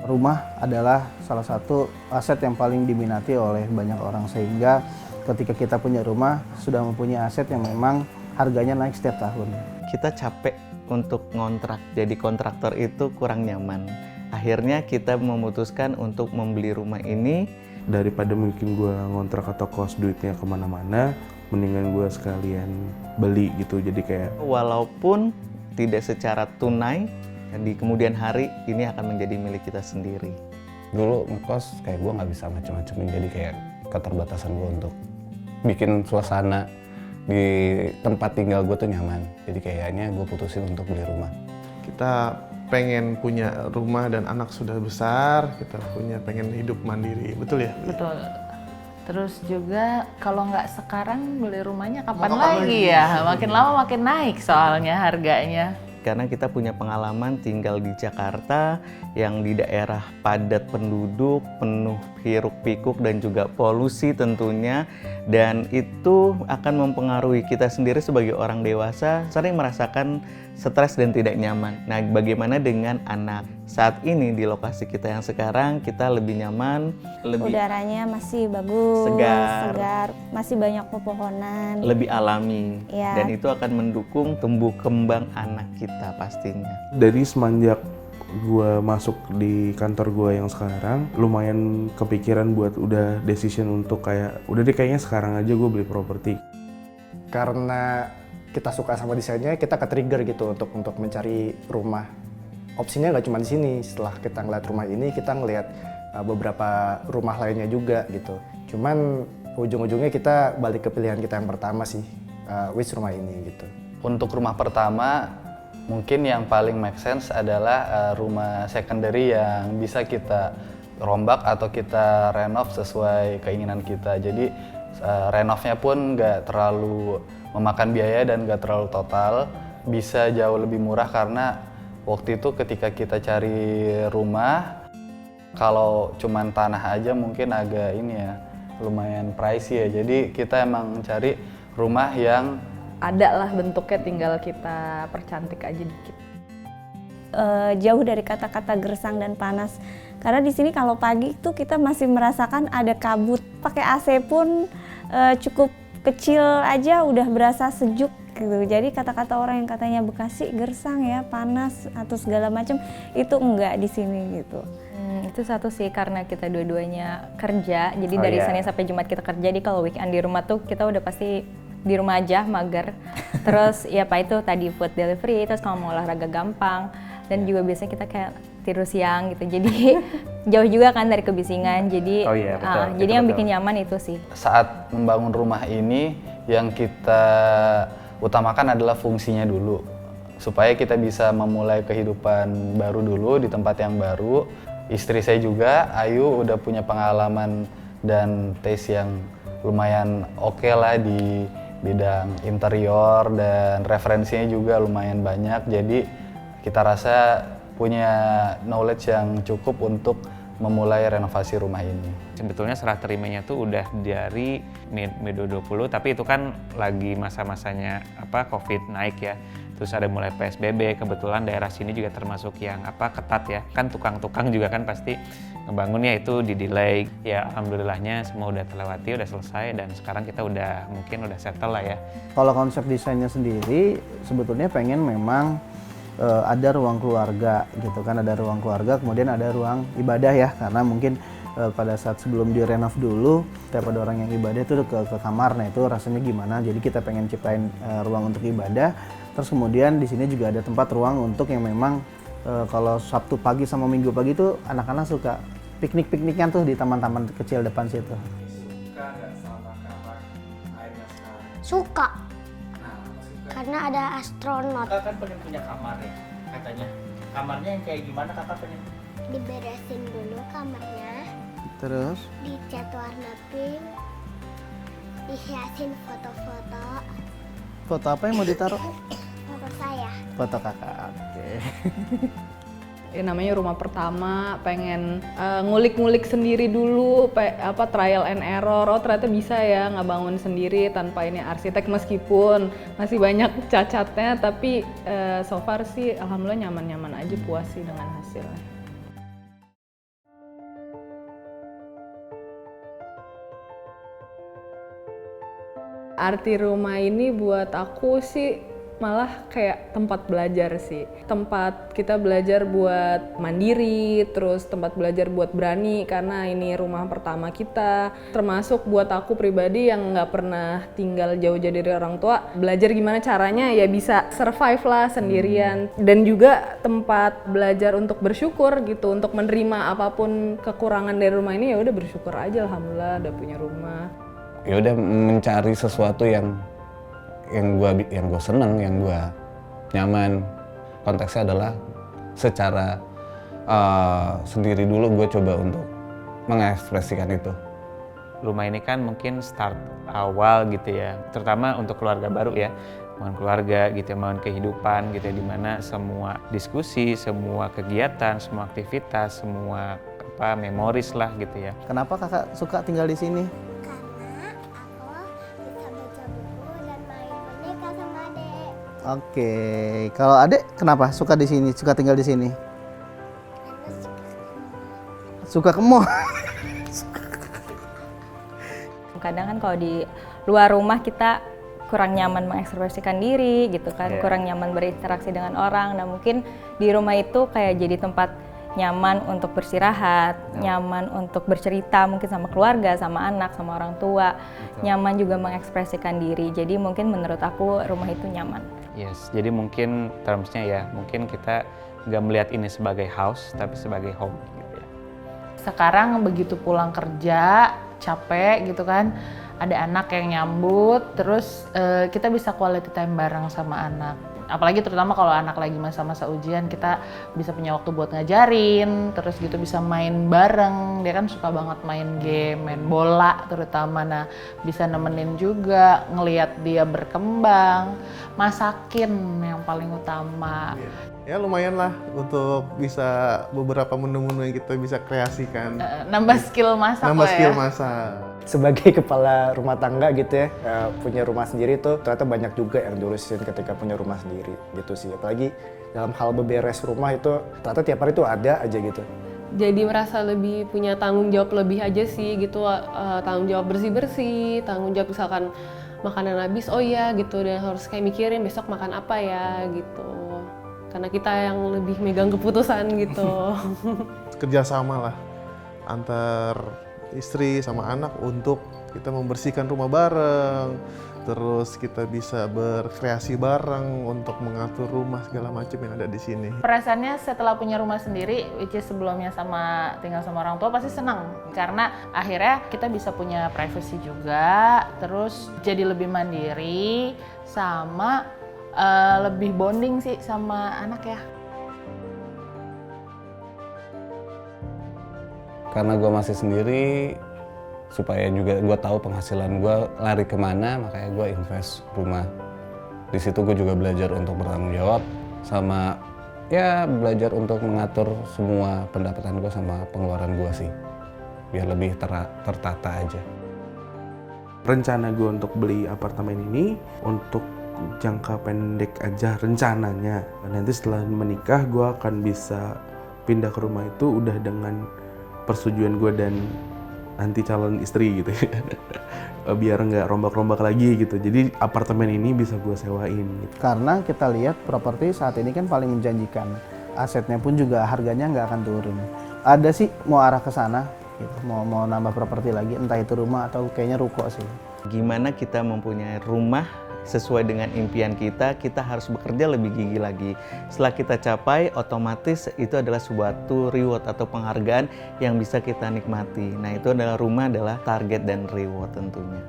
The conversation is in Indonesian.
Rumah adalah salah satu aset yang paling diminati oleh banyak orang, sehingga ketika kita punya rumah sudah mempunyai aset yang memang harganya naik setiap tahun. Kita capek untuk ngontrak, jadi kontraktor itu kurang nyaman. Akhirnya kita memutuskan untuk membeli rumah ini. Daripada mungkin gue ngontrak atau kos duitnya kemana-mana, mendingan gue sekalian beli gitu. Jadi kayak walaupun tidak secara tunai, di kemudian hari ini akan menjadi milik kita sendiri. Dulu ngekos kayak gue nggak bisa macam-macamin, jadi kayak keterbatasan gue untuk bikin suasana di tempat tinggal gue tuh nyaman. Jadi kayaknya gue putusin untuk beli rumah. Kita pengen punya rumah dan anak sudah besar, kita pengen hidup mandiri, betul ya? Betul. Terus juga kalau nggak sekarang beli rumahnya kapan Kapan lagi lagi? ya? Makin lama makin naik soalnya harganya. Karena kita punya pengalaman tinggal di Jakarta yang di daerah padat penduduk, penuh hiruk-pikuk dan juga polusi tentunya. Dan itu akan mempengaruhi kita sendiri sebagai orang dewasa, sering merasakan stres dan tidak nyaman. Nah, bagaimana dengan anak? Saat ini di lokasi kita yang sekarang, kita lebih nyaman, lebih udaranya masih bagus, segar, masih banyak pepohonan, lebih alami. Ya. Dan itu akan mendukung tumbuh kembang anak kita pastinya. dari semenjak gue masuk di kantor gue yang sekarang, lumayan kepikiran buat udah decision untuk kayak udah deh kayaknya sekarang aja gue beli properti. Karena kita suka sama desainnya, kita ke-trigger gitu untuk mencari rumah. Opsinya nggak cuma di sini. Setelah kita ngeliat rumah ini, kita ngeliat beberapa rumah lainnya juga gitu. Cuman ujung-ujungnya kita balik ke pilihan kita yang pertama sih, which rumah ini gitu. Untuk rumah pertama, mungkin yang paling make sense adalah rumah secondary yang bisa kita rombak atau kita renov sesuai keinginan kita. Jadi renovnya pun nggak terlalu memakan biaya dan nggak terlalu total, bisa jauh lebih murah karena waktu itu ketika kita cari rumah, kalau cuman tanah aja mungkin agak ini ya, lumayan pricey ya. Jadi kita emang cari rumah yang Ada lah bentuknya, tinggal kita percantik aja dikit. jauh dari kata-kata gersang dan panas. Karena di sini kalau pagi tuh kita masih merasakan ada kabut. Pakai AC pun cukup kecil aja udah berasa sejuk gitu. Jadi kata-kata orang yang katanya Bekasi gersang ya, panas atau segala macam, itu enggak di sini gitu. Itu satu sih, karena kita dua-duanya kerja, jadi dari Senin sampai Jumat kita kerja. Jadi kalau weekend di rumah tuh kita udah pasti di rumah aja, mager. Terus ya Pak itu tadi food delivery, terus kalau mau olahraga gampang. Dan juga biasanya kita kayak tidur siang gitu, jadi jauh juga kan dari kebisingan. Jadi jadi yang bikin nyaman itu sih. saat membangun rumah ini yang kita utamakan adalah fungsinya dulu. Supaya kita bisa memulai kehidupan baru dulu di tempat yang baru. Istri saya juga, Ayu, udah punya pengalaman dan taste yang lumayan oke lah di bidang interior dan referensinya juga lumayan banyak. Jadi kita rasa punya knowledge yang cukup untuk memulai renovasi rumah ini. Sebetulnya serah terimanya tuh udah dari mid 2020, tapi itu kan lagi masa-masanya Covid naik ya. Terus ada mulai PSBB, kebetulan daerah sini juga termasuk yang ketat ya. Kan tukang-tukang juga kan pasti ngebangunnya itu di-delay. Ya alhamdulillahnya semua udah terlewati, udah selesai, dan sekarang kita mungkin udah settle lah ya. Kalau konsep desainnya sendiri sebetulnya pengen memang ada ruang keluarga gitu kan, ada ruang keluarga, kemudian ada ruang ibadah ya, karena mungkin pada saat sebelum direnov dulu, setiap ada orang yang ibadah itu ke kamar, nah itu rasanya gimana, jadi kita pengen ciptain ruang untuk ibadah. Terus kemudian di sini juga ada tempat ruang untuk yang memang kalau Sabtu pagi sama Minggu pagi itu anak-anak suka piknik-piknikan tuh di taman-taman kecil depan situ. Suka nggak sama kamar airnya sekarang? Suka. Nah, suka. Karena ada astronot. Kakak kan pengen punya kamar ya, katanya. Kamarnya yang kayak gimana kakak pengen? Diberesin dulu kamarnya. Terus? Dicat warna pink. Dihiasin foto-foto. Foto apa yang mau ditaruh? Foto saya. Foto kakak, oke. Ya, namanya rumah pertama, pengen ngulik-ngulik sendiri dulu, trial and error. Oh ternyata bisa ya ngebangun sendiri tanpa ini arsitek, meskipun masih banyak cacatnya, tapi so far sih alhamdulillah nyaman-nyaman aja, puas sih dengan hasilnya. Arti rumah ini buat aku sih malah kayak tempat belajar sih. Tempat kita belajar buat mandiri, terus tempat belajar buat berani karena ini rumah pertama kita. Termasuk buat aku pribadi yang nggak pernah tinggal jauh-jauh dari orang tua, belajar gimana caranya ya bisa survive lah sendirian. Dan juga tempat belajar untuk bersyukur gitu, untuk menerima apapun kekurangan dari rumah ini, ya udah bersyukur aja, alhamdulillah udah punya rumah. Ya udah mencari sesuatu yang gue seneng, yang gue nyaman. Konteksnya adalah secara sendiri dulu gue coba untuk mengekspresikan itu. Rumah ini kan mungkin start awal gitu ya, terutama untuk keluarga baru ya, bangun keluarga gitu, bangun kehidupan gitu ya, dimana semua diskusi, semua kegiatan, semua aktivitas, semua memoris lah gitu ya. Kenapa kakak suka tinggal di sini? Oke, kalau adek kenapa suka di sini, suka tinggal di sini? Suka ke mall. Kadang kan kalau di luar rumah kita kurang nyaman mengekspresikan diri gitu kan, kurang nyaman berinteraksi dengan orang. Nah mungkin di rumah itu kayak jadi tempat nyaman untuk beristirahat, nyaman untuk bercerita mungkin sama keluarga, sama anak, sama orang tua, nyaman juga mengekspresikan diri. Jadi mungkin menurut aku rumah itu nyaman. Yes, jadi mungkin termsnya ya, mungkin kita nggak melihat ini sebagai house, tapi sebagai home gitu ya. Sekarang begitu pulang kerja, capek gitu kan, ada anak yang nyambut, terus kita bisa quality time bareng sama anak. Apalagi terutama kalau anak lagi masa-masa ujian, kita bisa punya waktu buat ngajarin, terus gitu bisa main bareng. Dia kan suka banget main game, main bola terutama. Nah, bisa nemenin juga, ngelihat dia berkembang, masakin yang paling utama. Ya lumayan lah untuk bisa beberapa menu-menu yang kita bisa kreasikan. Nambah skill masak Nambah skill ya. masak. Sebagai kepala rumah tangga gitu ya, punya rumah sendiri tuh ternyata banyak juga yang diurusin ketika punya rumah sendiri gitu sih. Apalagi dalam hal beberes rumah itu ternyata tiap hari tuh ada aja gitu. Jadi merasa lebih punya tanggung jawab lebih aja sih gitu, tanggung jawab bersih-bersih, tanggung jawab misalkan makanan habis, oh iya gitu, dan harus kayak mikirin besok makan apa ya gitu. Karena kita yang lebih megang keputusan gitu. Kerjasama lah antar istri sama anak untuk kita membersihkan rumah bareng, terus kita bisa berkreasi bareng untuk mengatur rumah segala macam yang ada di sini. Perasaannya setelah punya rumah sendiri, which is sebelumnya tinggal sama orang tua, pasti senang karena akhirnya kita bisa punya privacy juga, terus jadi lebih mandiri sama lebih bonding sih sama anak ya. Karena gue masih sendiri, supaya juga gue tahu penghasilan gue lari kemana, makanya gue invest rumah. Di situ gue juga belajar untuk bertanggung jawab, sama ya belajar untuk mengatur semua pendapatan gue sama pengeluaran gue sih, biar lebih tertata aja. Rencana gue untuk beli apartemen ini untuk jangka pendek aja rencananya. Nanti setelah menikah gue akan bisa pindah ke rumah itu udah dengan persetujuan gue dan nanti calon istri gitu ya. Biar nggak rombak-rombak lagi gitu. Jadi apartemen ini bisa gue sewain gitu. Karena kita lihat properti saat ini kan paling menjanjikan. Asetnya pun juga harganya nggak akan turun. Ada sih mau arah ke sana gitu. Mau nambah properti lagi, entah itu rumah atau kayaknya ruko sih. Gimana kita mempunyai rumah sesuai dengan impian kita harus bekerja lebih gigih lagi. Setelah kita capai, otomatis itu adalah suatu reward atau penghargaan yang bisa kita nikmati. Nah, itu adalah rumah adalah target dan reward tentunya.